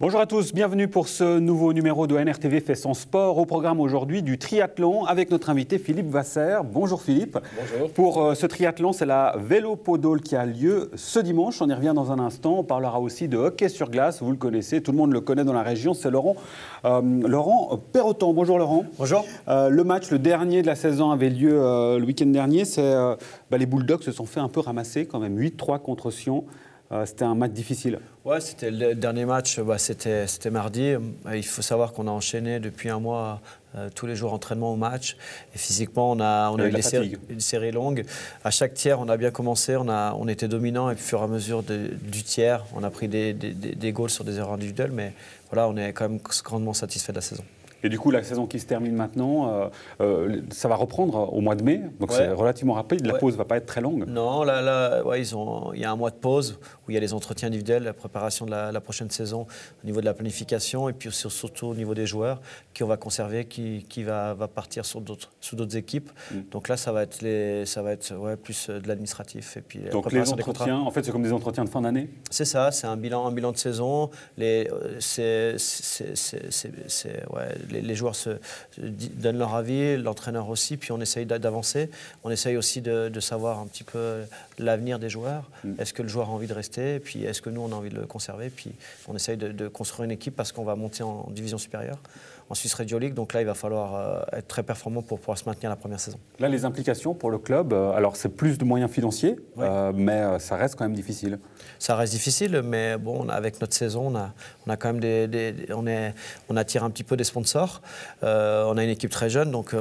Bonjour à tous, bienvenue pour ce nouveau numéro de NRTV fait son sport. Au programme aujourd'hui du triathlon avec notre invité Philippe Vasser. Bonjour Philippe. Bonjour. Pour ce triathlon, c'est la Vélopodole qui a lieu ce dimanche. On y revient dans un instant. On parlera aussi de hockey sur glace. Vous le connaissez, tout le monde le connaît dans la région. C'est Laurent Perroton. Bonjour Laurent. Bonjour. Le match, le dernier de la saison, avait lieu le week-end dernier. Les Bulldogs se sont fait un peu ramasser quand même. 8-3 contre Sion. C'était un match difficile. Ouais, c'était le dernier match, c'était mardi. Il faut savoir qu'on a enchaîné depuis un mois tous les jours entraînement au match. Et physiquement, on a eu une série longue. À chaque tiers, on a bien commencé, on était dominant. Et puis, au fur et à mesure du tiers, on a pris des goals sur des erreurs individuelles. Mais voilà, on est quand même grandement satisfait de la saison. Et du coup, la saison qui se termine maintenant, ça va reprendre au mois de mai. Donc c'est relativement rapide. La pause ne va pas être très longue. Non, il y a un mois de pause où il y a les entretiens individuels, la préparation de la prochaine saison au niveau de la planification et puis surtout au niveau des joueurs qui on va conserver, qui va partir sous d'autres équipes. Donc là, ça va être plus de l'administratif. Et puis donc les entretiens, en fait, c'est comme des entretiens de fin d'année. C'est ça, c'est un bilan de saison. Les joueurs donnent leur avis, l'entraîneur aussi, puis on essaye d'avancer. On essaye aussi de savoir un petit peu l'avenir des joueurs. Est-ce que le joueur a envie de rester? Et puis est-ce que nous, on a envie de le conserver? Puis on essaye de construire une équipe parce qu'on va monter en division supérieure, en Swiss Radio League. Donc là, il va falloir être très performant pour pouvoir se maintenir la première saison. Là, les implications pour le club, alors c'est plus de moyens financiers, mais ça reste quand même difficile. Ça reste difficile, mais bon, avec notre saison, on a quand même on attire un petit peu des sponsors. On a une équipe très jeune, donc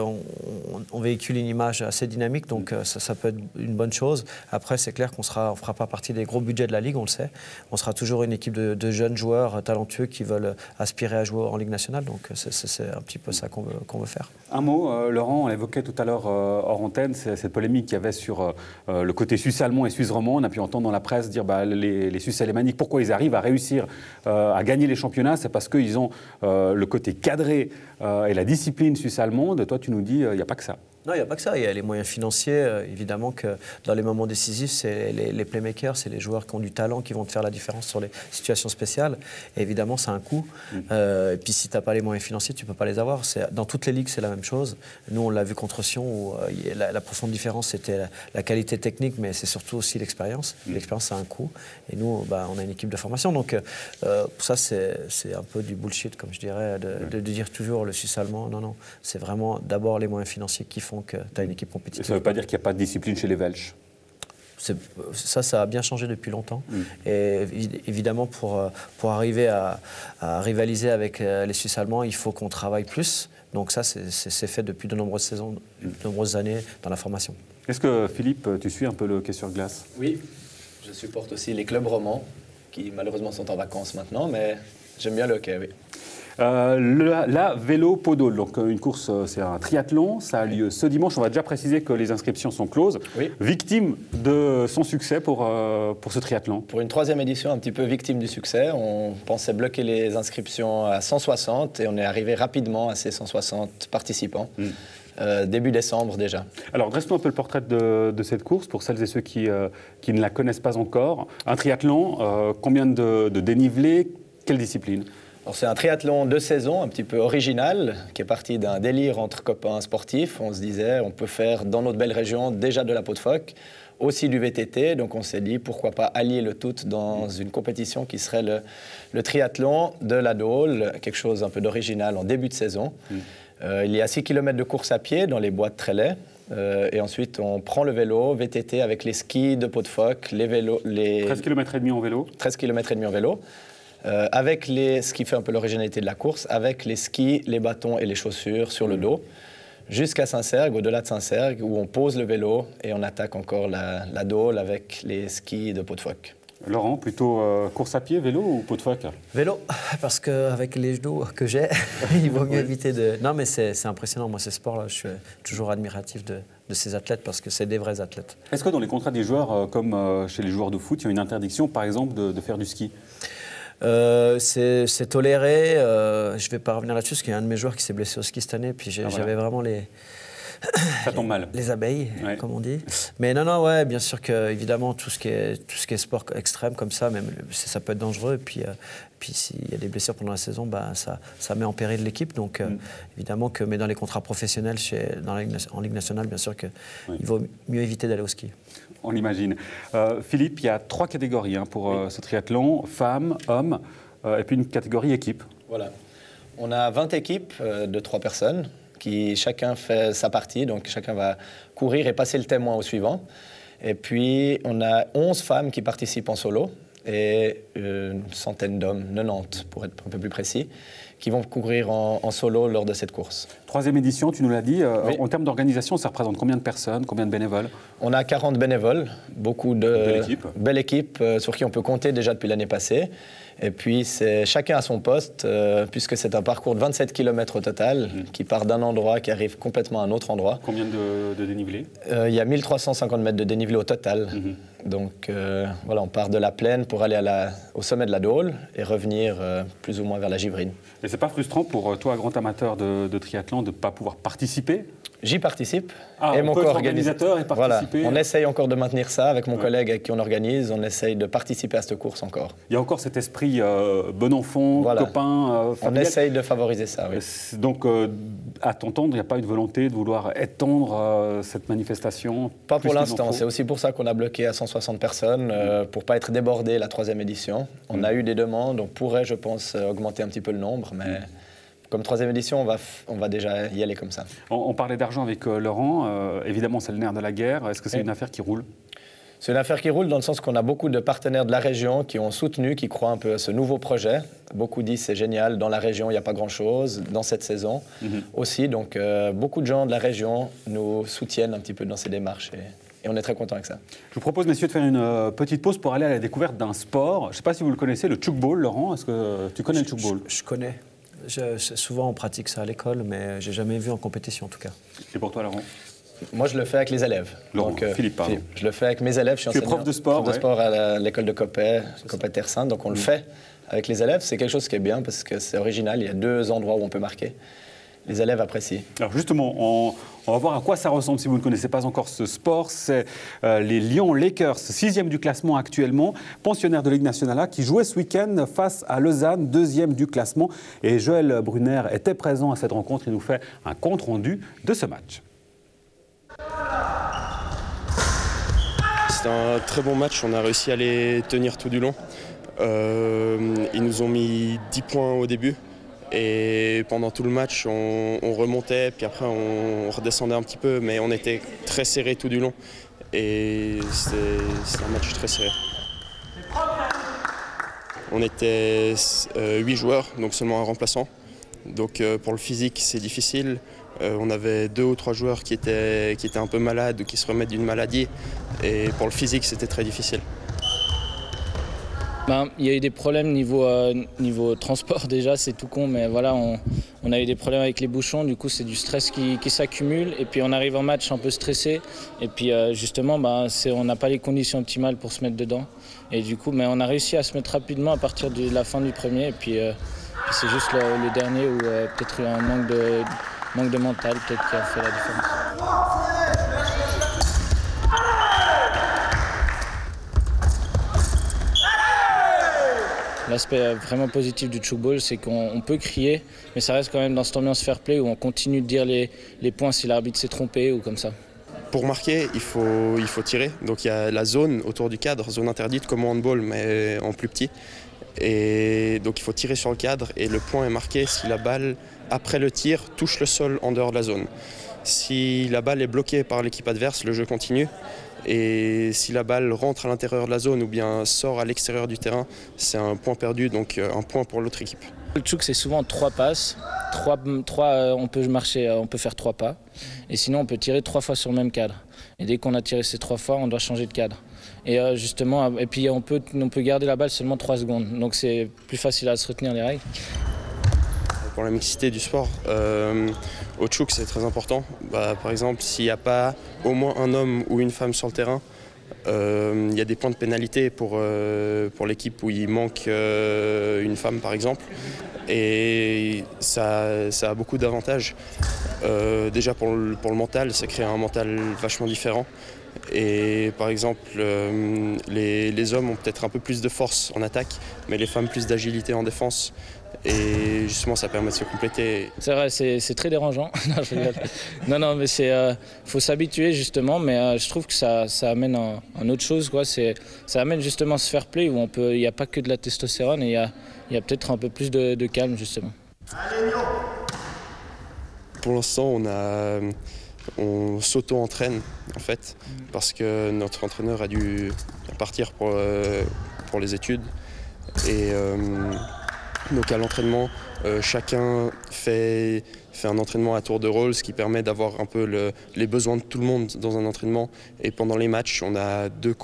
on véhicule une image assez dynamique, donc ça peut être une bonne chose. Après, c'est clair qu'on ne fera pas partie des gros budgets de la Ligue, on le sait. On sera toujours une équipe de jeunes joueurs talentueux qui veulent aspirer à jouer en Ligue nationale, donc c'est un petit peu ça qu'on veut faire. Un mot, Laurent, on l'évoquait tout à l'heure hors antenne, c'est cette polémique qu'il y avait sur le côté suisse-allemand et suisse-romand. On a pu entendre dans la presse dire les Suisses alémaniques, pourquoi ils arrivent à réussir à gagner les championnats, c'est parce qu'ils ont le côté cadré et la discipline suisse-allemande. Toi, tu nous dis, il n'y a pas que ça. Non, il n'y a pas que ça. Il y a les moyens financiers. Évidemment que dans les moments décisifs, c'est les playmakers, c'est les joueurs qui ont du talent qui vont te faire la différence sur les situations spéciales. Et évidemment, ça a un coût. Et puis, si tu n'as pas les moyens financiers, tu ne peux pas les avoir. Dans toutes les ligues, c'est la même chose. Nous, on l'a vu contre Sion, où la profonde différence, c'était la qualité technique, mais c'est surtout aussi l'expérience. L'expérience, ça a un coût. Et nous, on a une équipe de formation. Donc, ça, c'est un peu du bullshit, comme je dirais, de dire toujours le suisse-allemand. Non, non. C'est vraiment d'abord les moyens financiers qui font que tu as une équipe compétitive. Ça ne veut pas dire qu'il n'y a pas de discipline chez les Welsh. Ça a bien changé depuis longtemps. Et évidemment, pour arriver à rivaliser avec les Suisses allemands, il faut qu'on travaille plus. Donc ça, c'est fait depuis de nombreuses saisons, de nombreuses années dans la formation. Est-ce que, Philippe, tu suis un peu le hockey sur glace? Oui, je supporte aussi les clubs romans, qui malheureusement sont en vacances maintenant, mais j'aime bien le hockey, oui. La Vélopodole, donc une course, c'est un triathlon, ça a lieu ce dimanche. On va déjà préciser que les inscriptions sont closes. Oui. Victime de son succès pour ce triathlon. Pour une troisième édition, un petit peu victime du succès, on pensait bloquer les inscriptions à 160 et on est arrivé rapidement à ces 160 participants. Début décembre déjà. Alors, dresse-nous un peu le portrait de cette course pour celles et ceux qui ne la connaissent pas encore. Un triathlon, combien de dénivelé, quelle discipline? C'est un triathlon de saison, un petit peu original, qui est parti d'un délire entre copains sportifs. On se disait, on peut faire dans notre belle région déjà de la peau de phoque, aussi du VTT. Donc on s'est dit, pourquoi pas allier le tout dans une compétition qui serait le triathlon de la Dole, quelque chose un peu d'original en début de saison. Il y a 6 km de course à pied dans les bois de Trélay. Et ensuite, on prend le vélo, VTT avec les skis de peau de phoque, les vélos... 13 km et demi en vélo. 13 km et demi en vélo. Avec ce qui fait un peu l'originalité de la course, avec les skis, les bâtons et les chaussures sur le dos, jusqu'à Saint-Sergue, au-delà de Saint-Sergue, où on pose le vélo et on attaque encore la Dole avec les skis de peau de phoque. Laurent, plutôt course à pied, vélo ou peau de phoque? Vélo, parce qu'avec les genoux que j'ai, il vaut mieux éviter de... Non, mais c'est impressionnant, moi, ces sports-là, je suis toujours admiratif de ces athlètes parce que c'est des vrais athlètes. Est-ce que dans les contrats des joueurs, comme chez les joueurs de foot, il y a une interdiction, par exemple, de faire du ski? C'est toléré. Je ne vais pas revenir là-dessus parce qu'il y a un de mes joueurs qui s'est blessé au ski cette année. Puis j'avais vraiment Ça tombe mal. Les abeilles, Ouais. comme on dit. Mais non, ouais, bien sûr que évidemment tout ce qui est sport extrême comme ça, même ça peut être dangereux. Et puis s'il y a des blessures pendant la saison, bah, ça met en péril l'équipe. Donc évidemment que, mais dans les contrats professionnels, en Ligue nationale, bien sûr qu'il vaut mieux éviter d'aller au ski. On l'imagine. Philippe, il y a 3 catégories pour ce triathlon, femmes, hommes, et puis une catégorie équipe. Voilà. On a 20 équipes de 3 personnes qui chacun fait sa partie, donc chacun va courir et passer le témoin au suivant. Et puis on a 11 femmes qui participent en solo et une centaine d'hommes, 90 pour être un peu plus précis, qui vont courir en solo lors de cette course. 3e édition, tu nous l'as dit. Oui. En termes d'organisation, ça représente combien de personnes, combien de bénévoles? On a 40 bénévoles, beaucoup de belle équipe sur qui on peut compter déjà depuis l'année passée. Et puis c'est chacun à son poste, puisque c'est un parcours de 27 km au total, qui part d'un endroit, qui arrive complètement à un autre endroit. Combien de dénivelé? Il y a 1350 mètres de dénivelé au total. Donc voilà, on part de la plaine pour aller au sommet de la Dôle et revenir plus ou moins vers la Givrine. Et c'est pas frustrant pour toi, grand amateur de triathlon, de ne pas pouvoir participer? J'y participe. Ah, et on mon peut être co-organisateur. organisateur et participer. Voilà. On essaye encore de maintenir ça avec mon collègue avec qui on organise. On essaye de participer à cette course encore. Il y a encore cet esprit bon enfant, Voilà. copain, On familial. essaye de favoriser ça, oui. Donc, à t'entendre, il n'y a pas une volonté de vouloir étendre cette manifestation? Pas plus pour qu'il n'en l'instant. faut? C'est aussi pour ça qu'on a bloqué à 160 personnes, pour ne pas être débordé la 3e édition. On a eu des demandes. On pourrait, je pense, augmenter un petit peu le nombre, mais comme 3e édition, on va déjà y aller comme ça. On parlait d'argent avec Laurent. Évidemment, c'est le nerf de la guerre. Est-ce que c'est une affaire qui roule? C'est une affaire qui roule dans le sens qu'on a beaucoup de partenaires de la région qui ont soutenu, qui croient un peu à ce nouveau projet. Beaucoup disent c'est génial, dans la région il n'y a pas grand-chose, dans cette saison aussi. Donc beaucoup de gens de la région nous soutiennent un petit peu dans ces démarches et on est très content avec ça. Je vous propose, messieurs, de faire une petite pause pour aller à la découverte d'un sport. Je ne sais pas si vous le connaissez, le tchoukball. Laurent, est-ce que tu connais le tchoukball? Je connais. Souvent on pratique ça à l'école, mais j'ai jamais vu en compétition en tout cas. Et pour toi, Laurent? Moi, je le fais avec les élèves. Laurent, Philippe, pardon. Je le fais avec mes élèves. Je suis Tu es prof de sport, prof de sport à l'école de Coppet Terre Sainte. Donc, on le fait avec les élèves. C'est quelque chose qui est bien parce que c'est original. Il y a 2 endroits où on peut marquer. Les élèves apprécient. Alors justement, on va voir à quoi ça ressemble si vous ne connaissez pas encore ce sport. C'est les Lyon Lakers, 6e du classement actuellement, pensionnaires de Ligue nationale A, qui jouaient ce week-end face à Lausanne, 2e du classement. Et Joël Brunner était présent à cette rencontre. Il nous fait un compte-rendu de ce match. C'était un très bon match, on a réussi à les tenir tout du long. Ils nous ont mis 10 points au début et pendant tout le match on remontait puis après on redescendait un petit peu mais on était très serré tout du long et c'était un match très serré. On était 8 joueurs, donc seulement un remplaçant. Donc pour le physique c'est difficile. On avait 2 ou 3 joueurs qui étaient un peu malades ou qui se remettent d'une maladie. Et pour le physique, c'était très difficile. Il y a eu des problèmes niveau transport déjà, c'est tout con, mais voilà, on a eu des problèmes avec les bouchons, du coup c'est du stress qui s'accumule et puis on arrive en match un peu stressé et puis justement on n'a pas les conditions optimales pour se mettre dedans et du coup on a réussi à se mettre rapidement à partir de la fin du premier et puis c'est juste le dernier où peut-être un manque de mental peut-être qui a fait la différence. L'aspect vraiment positif du tchoukball, c'est qu'on peut crier, mais ça reste quand même dans cette ambiance fair play où on continue de dire les points si l'arbitre s'est trompé ou comme ça. Pour marquer, il faut tirer. Donc il y a la zone autour du cadre, zone interdite comme au handball, mais en plus petit. Et donc il faut tirer sur le cadre et le point est marqué si la balle, après le tir, touche le sol en dehors de la zone. Si la balle est bloquée par l'équipe adverse, le jeu continue. Et si la balle rentre à l'intérieur de la zone ou bien sort à l'extérieur du terrain, c'est un point perdu, donc un point pour l'autre équipe. Le tchouk, c'est souvent 3 passes. On peut marcher, on peut faire 3 pas. Et sinon, on peut tirer 3 fois sur le même cadre. Et dès qu'on a tiré ces 3 fois, on doit changer de cadre. Et justement, et puis on peut garder la balle seulement 3 secondes. Donc c'est plus facile à se retenir les règles. Pour la mixité du sport, au tchouk c'est très important. Par exemple, s'il n'y a pas au moins un homme ou une femme sur le terrain, Il y a des points de pénalité pour l'équipe où il manque une femme par exemple. Et ça a beaucoup d'avantages. Déjà pour le mental, ça crée un mental vachement différent. Et par exemple, les hommes ont peut-être un peu plus de force en attaque, mais les femmes plus d'agilité en défense. Et justement, ça permet de se compléter. C'est vrai, c'est très dérangeant. Non, je rigole. Non, mais faut s'habituer justement, mais je trouve que ça amène à autre chose, quoi. Ça amène justement ce fair play où il n'y a pas que de la testostérone et il y a peut-être un peu plus de calme justement. Pour l'instant, on s'auto-entraîne en fait, parce que notre entraîneur a dû partir pour les études. Et donc à l'entraînement, chacun fait un entraînement à tour de rôle, ce qui permet d'avoir un peu les besoins de tout le monde dans un entraînement. Et pendant les matchs, on a deux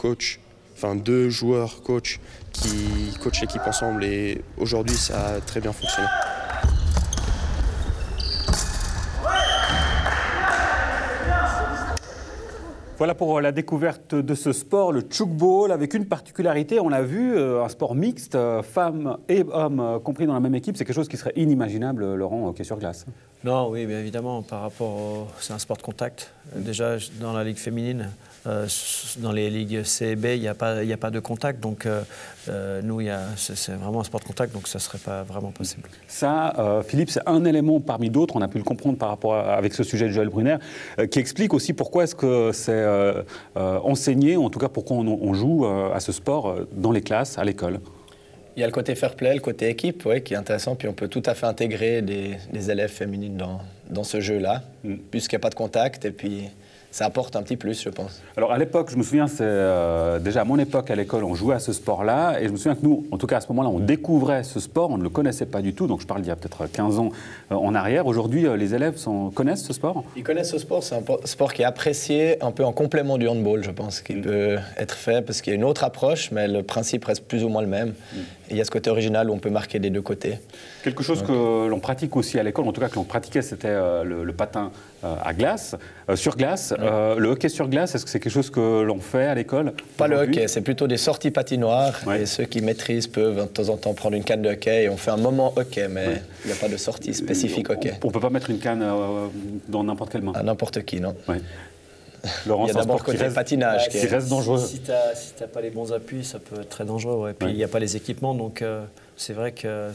joueurs coachs qui coachent l'équipe ensemble. Et aujourd'hui, ça a très bien fonctionné. Voilà pour la découverte de ce sport, le tchoukball, avec une particularité, on l'a vu, un sport mixte, femmes et hommes compris dans la même équipe, c'est quelque chose qui serait inimaginable, Laurent, au hockey sur glace. Non, oui, bien évidemment, par rapport c'est un sport de contact. Déjà, dans la ligue féminine, dans les ligues C et B, il n'y a pas de contact, donc nous, c'est vraiment un sport de contact, donc ça ne serait pas vraiment possible. Ça, Philippe, c'est un élément parmi d'autres, on a pu le comprendre par rapport avec ce sujet de Joël Brunner, qui explique aussi pourquoi est-ce que c'est enseigné, ou en tout cas pourquoi on joue à ce sport dans les classes, à l'école. Il y a le côté fair play, le côté équipe, ouais, qui est intéressant. Puis on peut tout à fait intégrer des élèves féminines dans ce jeu-là, puisqu'il n'y a pas de contact. Et puis ça apporte un petit plus, je pense. Alors à l'époque, je me souviens, c'est déjà à mon époque à l'école, on jouait à ce sport-là. Et je me souviens que nous, en tout cas à ce moment-là, on découvrait ce sport, on ne le connaissait pas du tout. Donc je parle d'il y a peut-être 15 ans en arrière. Aujourd'hui, les élèves connaissent ce sport? Ils connaissent ce sport, c'est un sport qui est apprécié un peu en complément du handball, je pense, qui peut être fait, parce qu'il y a une autre approche, mais le principe reste plus ou moins le même. Et il y a ce côté original où on peut marquer des deux côtés. Quelque chose que l'on pratique aussi à l'école, en tout cas que l'on pratiquait, c'était le patin à glace, sur glace. Le hockey sur glace, est-ce que c'est quelque chose que l'on fait à l'école? Pas le hockey, c'est plutôt des sorties patinoires. Et ceux qui maîtrisent peuvent de temps en temps prendre une canne de hockey et on fait un moment hockey, mais il n'y a pas de sortie spécifique hockey. On ne peut pas mettre une canne dans n'importe quelle main? À n'importe qui, non. Ouais. Laurent, il y a d'abord le côté patinage qui reste dangereux. Si tu n'as pas les bons appuis, ça peut être très dangereux. Ouais. Puis il n'y a pas les équipements, donc c'est vrai que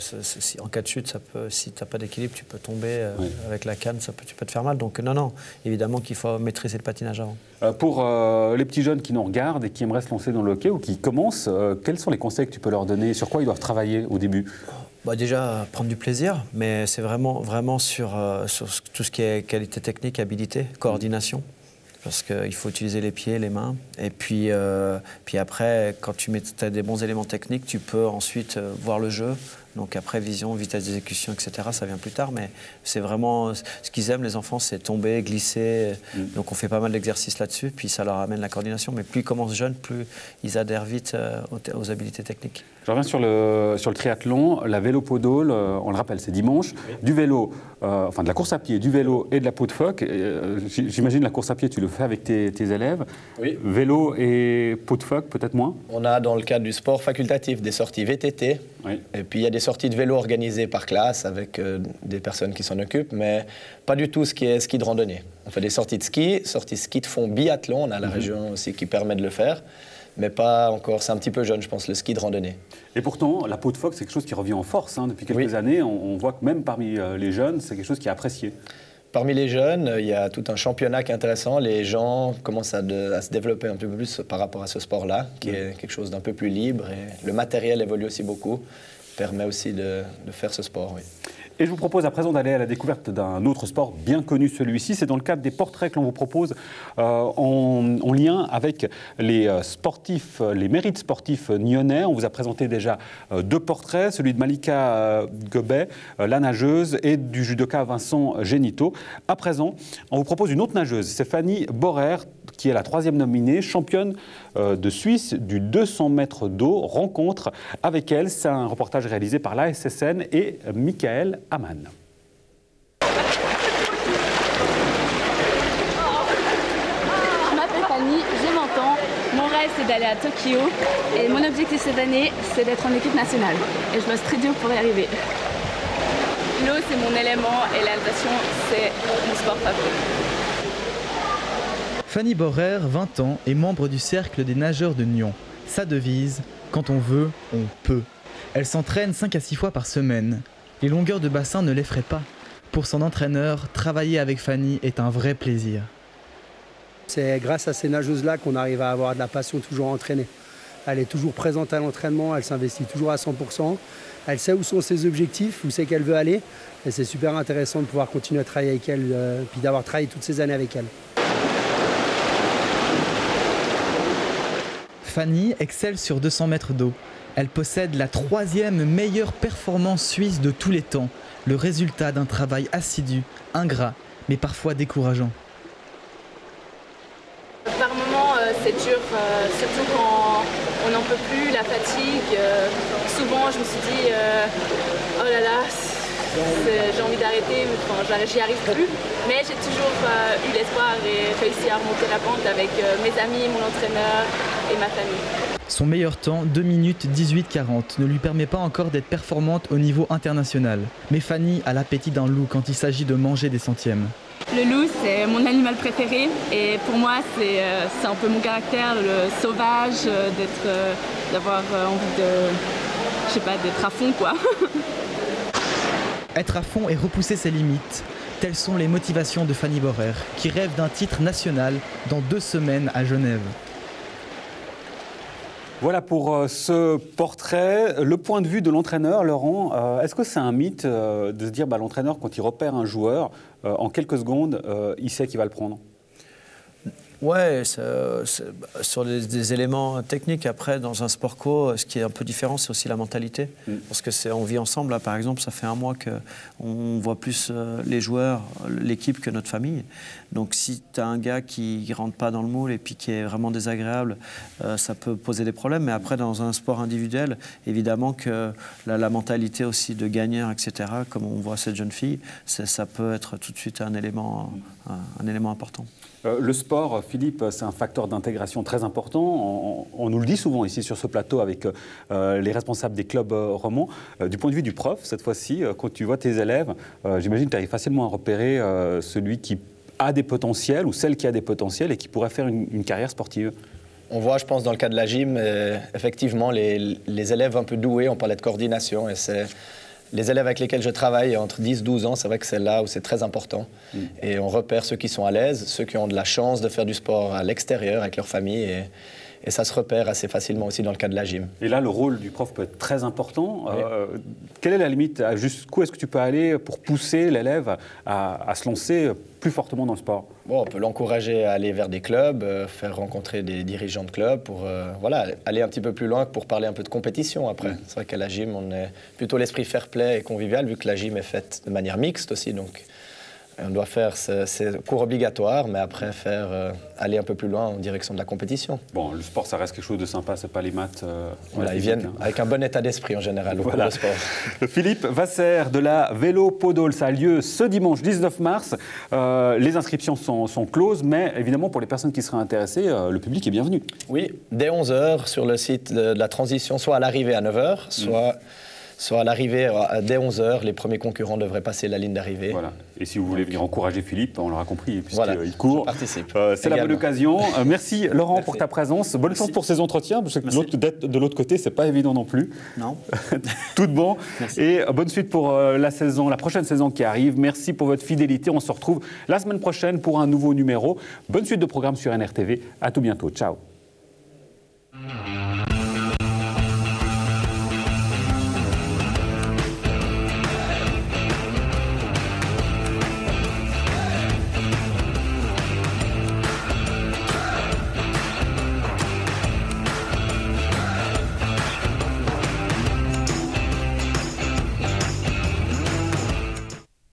en cas de chute, si tu n'as pas d'équilibre, tu peux tomber avec la canne, tu peux te faire mal. Donc non, évidemment qu'il faut maîtriser le patinage avant. Pour les petits jeunes qui nous regardent et qui aimeraient se lancer dans le hockey ou qui commencent, quels sont les conseils que tu peux leur donner? Sur quoi ils doivent travailler au début? Déjà, prendre du plaisir, mais c'est vraiment sur tout ce qui est qualité technique, habilité, coordination. Parce qu'il faut utiliser les pieds, les mains. Et puis après, quand tu as des bons éléments techniques, tu peux ensuite voir le jeu. Donc après, vision, vitesse d'exécution, etc., ça vient plus tard. Mais c'est vraiment ce qu'ils aiment, les enfants, c'est tomber, glisser. Donc on fait pas mal d'exercices là-dessus. Puis ça leur amène la coordination. Mais plus ils commencent jeunes, plus ils adhèrent vite aux habiletés techniques. Je reviens sur le triathlon. La vélopodole, on le rappelle, c'est dimanche. Du vélo, de la course à pied, du vélo et de la peau de phoque. J'imagine la course à pied, tu le fais avec tes élèves. Oui. Vélo et peau de phoque, peut-être moins? On a, dans le cadre du sport facultatif, des sorties VTT. Oui. Et puis il y a des sorties de vélo organisées par classe avec des personnes qui s'en occupent, mais pas du tout ce qui est ski de randonnée. On fait des sorties de ski de fond biathlon. On a la région aussi qui permet de le faire. Mais pas encore, c'est un petit peu jeune, je pense, le ski de randonnée. Et pourtant, la peau de phoque, c'est quelque chose qui revient en force. Depuis quelques années, on voit que même parmi les jeunes, c'est quelque chose qui est apprécié. Parmi les jeunes, il y a tout un championnat qui est intéressant. Les gens commencent à se développer un peu plus par rapport à ce sport-là, qui est quelque chose d'un peu plus libre. Et le matériel évolue aussi beaucoup, permet aussi de faire ce sport, oui. Et je vous propose à présent d'aller à la découverte d'un autre sport bien connu, celui-ci. C'est dans le cadre des portraits que l'on vous propose en lien avec les sportifs, les mérites sportifs nyonnais. On vous a présenté déjà deux portraits, celui de Malika Gobet, la nageuse, et du judoka Vincent Génito. À présent, on vous propose une autre nageuse, c'est Fanny Borer, qui est la 3e nominée, championne de Suisse du 200 mètres d'eau. Rencontre avec elle, c'est un reportage réalisé par l'ASSN et Michael Amann. Je m'appelle Fanny, j'ai 20 ans, mon rêve c'est d'aller à Tokyo et mon objectif cette année c'est d'être en équipe nationale. Et je bosse très dur pour y arriver. L'eau c'est mon élément et la natation c'est mon sport favori. Fanny Borer, 20 ans, est membre du cercle des nageurs de Nyon. Sa devise, quand on veut, on peut. Elle s'entraîne 5 à 6 fois par semaine. Les longueurs de bassin ne l'effraient pas. Pour son entraîneur, travailler avec Fanny est un vrai plaisir. C'est grâce à ces nageuses-là qu'on arrive à avoir de la passion toujours entraînée. Elle est toujours présente à l'entraînement, elle s'investit toujours à 100%. Elle sait où sont ses objectifs, où c'est qu'elle veut aller. Et c'est super intéressant de pouvoir continuer à travailler avec elle, puis d'avoir travaillé toutes ces années avec elle. Fanny excelle sur 200 mètres d'eau. Elle possède la 3e meilleure performance suisse de tous les temps, le résultat d'un travail assidu, ingrat, mais parfois décourageant. Par moments, c'est dur, surtout quand on n'en peut plus, la fatigue. Souvent, je me suis dit, oh là là, j'ai envie d'arrêter, j'y arrive plus. Mais j'ai toujours eu l'espoir et réussi à remonter la pente avec mes amis, mon entraîneur et ma famille. Son meilleur temps, 2 minutes 18-40, ne lui permet pas encore d'être performante au niveau international. Mais Fanny a l'appétit d'un loup quand il s'agit de manger des centièmes. Le loup, c'est mon animal préféré et pour moi, c'est un peu mon caractère, le sauvage, d'avoir envie d'être à fond, quoi. Être à fond et repousser ses limites, telles sont les motivations de Fanny Borer, qui rêve d'un titre national dans 2 semaines à Genève. Voilà pour ce portrait. Le point de vue de l'entraîneur, Laurent, est-ce que c'est un mythe de se dire l'entraîneur, quand il repère un joueur, en quelques secondes, il sait qu'il va le prendre? Ouais, sur des éléments techniques. Après, dans un sport co, ce qui est un peu différent, c'est aussi la mentalité. Parce que on vit ensemble. Là, par exemple, ça fait un mois qu'on voit plus les joueurs, l'équipe que notre famille. Donc, si tu as un gars qui ne rentre pas dans le moule et puis qui est vraiment désagréable, ça peut poser des problèmes. Mais après, dans un sport individuel, évidemment que la mentalité aussi de gagneur, etc., comme on voit cette jeune fille, ça peut être tout de suite un élément important. Le sport, Philippe, c'est un facteur d'intégration très important. On nous le dit souvent ici sur ce plateau avec les responsables des clubs romans. Du point de vue du prof, cette fois-ci, quand tu vois tes élèves, j'imagine que tu arrives facilement à repérer celui qui a des potentiels ou celle qui a des potentiels et qui pourrait faire une carrière sportive. On voit, je pense, dans le cas de la gym, effectivement, les élèves un peu doués, on parlait de coordination, et c'est... Les élèves avec lesquels je travaille entre 10 et 12 ans, c'est vrai que c'est là où c'est très important. Et on repère ceux qui sont à l'aise, ceux qui ont de la chance de faire du sport à l'extérieur avec leur famille. Et ça se repère assez facilement aussi dans le cas de la gym. Et là, le rôle du prof peut être très important. Oui. Quelle est la limite? Jusqu'où est-ce que tu peux aller pour pousser l'élève à se lancer plus fortement dans le sport? Bon, on peut l'encourager à aller vers des clubs, faire rencontrer des dirigeants de clubs pour aller un petit peu plus loin pour parler un peu de compétition après. C'est vrai qu'à la gym, on est plutôt l'esprit fair-play et convivial, vu que la gym est faite de manière mixte aussi. Donc, on doit faire ces cours obligatoires, mais après aller un peu plus loin en direction de la compétition. Bon, le sport, ça reste quelque chose de sympa, c'est pas les maths. Voilà, ils viennent avec un bon état d'esprit en général au cours de sport. Philippe Vasser de la Vélo Podol, ça a lieu ce dimanche 19 mars. Les inscriptions sont closes, mais évidemment, pour les personnes qui seraient intéressées, le public est bienvenu. Oui, dès 11h sur le site de la transition, soit à l'arrivée à 9h, soit à l'arrivée, dès 11h, les premiers concurrents devraient passer la ligne d'arrivée. Voilà. Et si vous voulez venir encourager Philippe, on l'aura compris, puisqu'il court. Participe. C'est la bonne occasion. Merci Laurent pour ta présence. Bonne chance pour ces entretiens, parce que d'être de l'autre côté, c'est pas évident non plus. Non. Tout de bon. Merci. Et bonne suite pour la prochaine saison qui arrive. Merci pour votre fidélité. On se retrouve la semaine prochaine pour un nouveau numéro. Bonne suite de programme sur NRTV. À tout bientôt. Ciao.